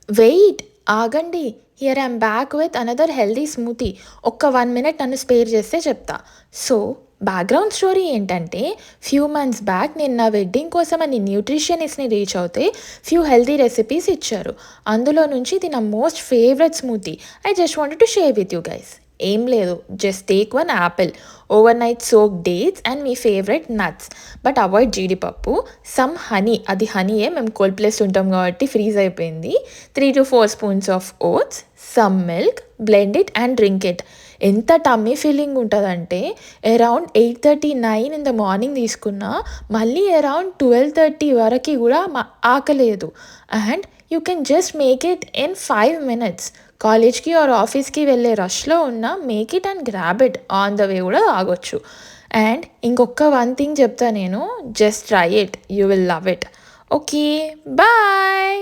Wait, ఆగండి. Here I'm back with another healthy smoothie. ఒక్క 1 minute నన్ను స్పేర్ చేస్తే చెప్తా. సో, బ్యాక్‌గ్రౌండ్ స్టోరీ ఏంటంటే, ఫ్యూ మంత్స్ బ్యాక్ నేను నా వెడ్డింగ్ కోసమని న్యూట్రిషనిస్ట్‌ని రీచ్ అవుతే ఫ్యూ హెల్తీ రెసిపీస్ ఇచ్చారు. అందులో నుంచి ఇది నా most favourite smoothie. I just wanted to share with you guys. ఏం లేదు, just take 1 Apple, over night soak dates and me favourite nuts. But avoid జీడిపప్పు. సమ్ హనీ, అది హనీయే, మేము కోల్డ్ ప్లేస్‌లో ఉంటాం కాబట్టి ఫ్రీజ్ అయిపోయింది. 3-4 spoons of oats, some milk, blend it and drink it. ఎంత టమ్మీ ఫీలింగ్ ఉంటదంటే, అరౌండ్ 8:30, 9 ఇన్ ద మార్నింగ్ తీసుకున్నా, మళ్ళీ అరౌండ్ 12:30 వరకి గూడా ఆకలేదు. And you can just make it in 5 minutes. కాలేజ్‌కి ఆర్ ఆఫీస్‌కి వెళ్ళే రష్‌లో ఉన్న make it and grab it. On the way గూడా తాగొచ్చు. అండ్ ఇంకొక వన్ థింగ్ చెప్తా నేను, just try it. You will love it. Okay. Bye.